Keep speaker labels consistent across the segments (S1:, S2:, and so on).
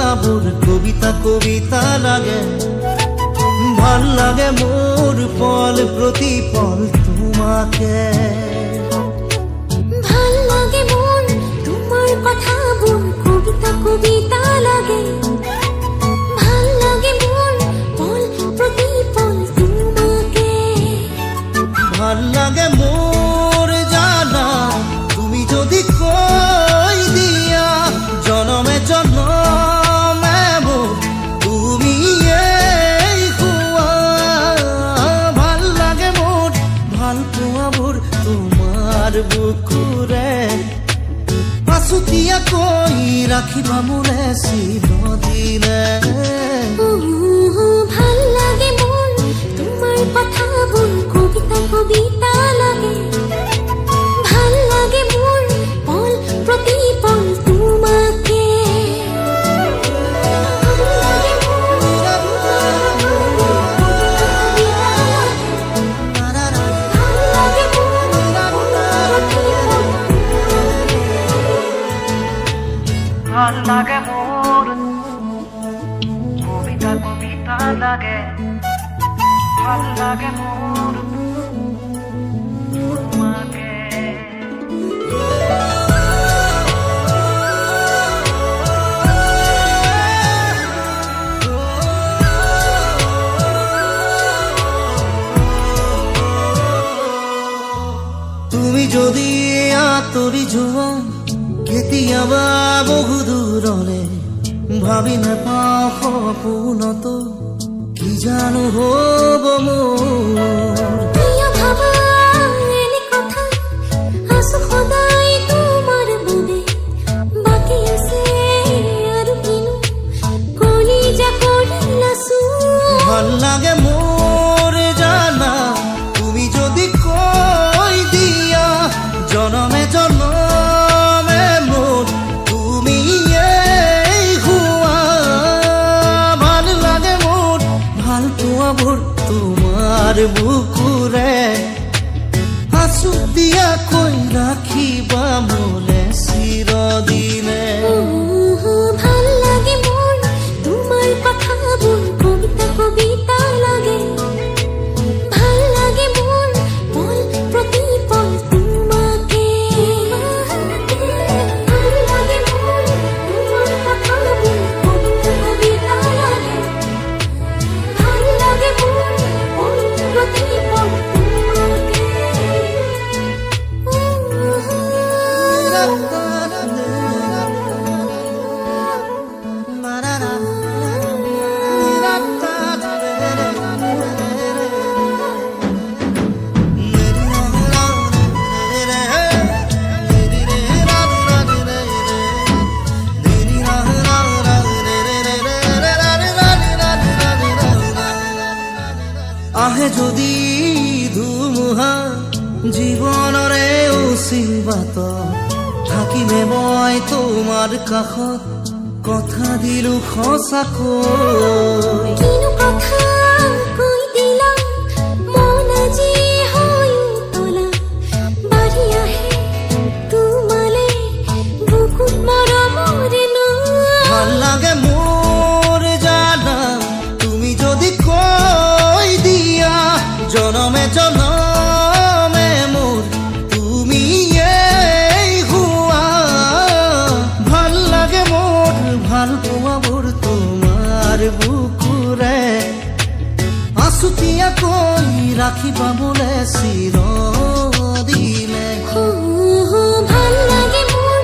S1: পোৱাবোৰ কবিতা কবিতা লাগে। ভাল লাগে মোৰ পল প্ৰতিপল তোমাকে।
S2: ভাল লাগে মোৰ তোমাৰ কথাবোৰ কবিতা কবিতা লাগে। ভাল লাগে মোৰ পল প্ৰতিপল তোমাকে।
S1: ভাল লাগে মোৰ জানা তুমি যদি কৈ দিয়া জনমে জনমে মোৰ তুমিয়েই হোৱা। ভাল লাগে মোৰ ভাল পোৱাবোৰ তোমাৰ বুকুৰে আছুতীয়াকৈ ৰাখিবা মোলে চিৰদিনে।
S2: ভাল লাগে মোৰ তোমাৰ কথাবোৰ কবিতা কবিতা লাগে। ভাল লাগে মোৰ পল প্ৰতিপল তোমাকে।
S3: ভাল লাগে মোৰ কবিতা কবিতা লাগে। ভাল লাগে মোৰ তোমাকে।
S1: তুমি যদি আঁতৰি যোৱা কেতিয়াবা বহু দূৰলে ভাবি নাপাওঁ সপোনতো কি জানো হ'ব মোৰ।
S2: প্ৰিয় ভাবা এনে কথা আছো সদায় তোমাৰ বাবে। বাকী আছে আৰু কিনো কলিজা কৰিলাছো।
S1: ভাল লাগে মোৰ জানা তুমি যদি কৈ দিয়া জনমে জনমে মোৰ তুমিয়েই হোৱা। ভাল লাগে মোৰ ভাল পোৱাবোৰ তোমাৰ বুকুৰে আছুতীয়াকৈ ৰাখিবা মোলে চিৰদিনে।
S2: ভাল লাগে মোৰ তোমাৰ কথাবোৰ কবিতা কবিতা লাগে। ভাল লাগে মোৰ পল প্ৰতিপল তোমাকে। ভাল লাগে মোৰ তোমাৰ কথাবোৰ কবিতা কবিতা লাগে। ভাল লাগে মোৰ পল প্ৰতিপল তোমাকে।
S1: আহে যদি ধুমুহা জীৱনৰে অচিন থাকিমে মই তোমাৰ কাষত কথা দিলো সঁচাকৈ।
S2: কিনো কথা কৈ দিলা মন আজি হৈ উতলা। বাঢ়ি আহে তোমালে বুকুত মৰমৰে নৈ।
S1: ভাল লাগে মোৰ জানা তুমি যদি কৈ দিয়া জনমে জনমে মোৰ তুমিয়েই হোৱা। ভাল লাগে মোৰ ভাল পোৱাবোৰ তোমাৰ বুকুৰে আছুতীয়াকৈ ৰাখিবা মোলে চিৰদিনে।
S2: ভাল লাগে মোৰ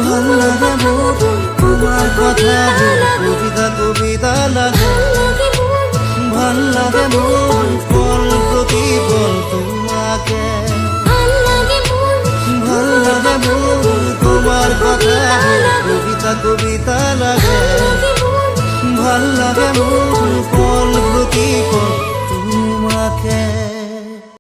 S1: ভাল লাগে মোৰ তোমাৰ কথাবোৰ কবিতা কবিতা লাগে। ভাল লাগে মোৰ পল প্ৰতিপল তোমাকে।
S2: ভাল লাগে মোৰ
S1: তোমাৰ কথাবোৰ কবিতা কবিতা লাগে। ভাল লাগে মোৰ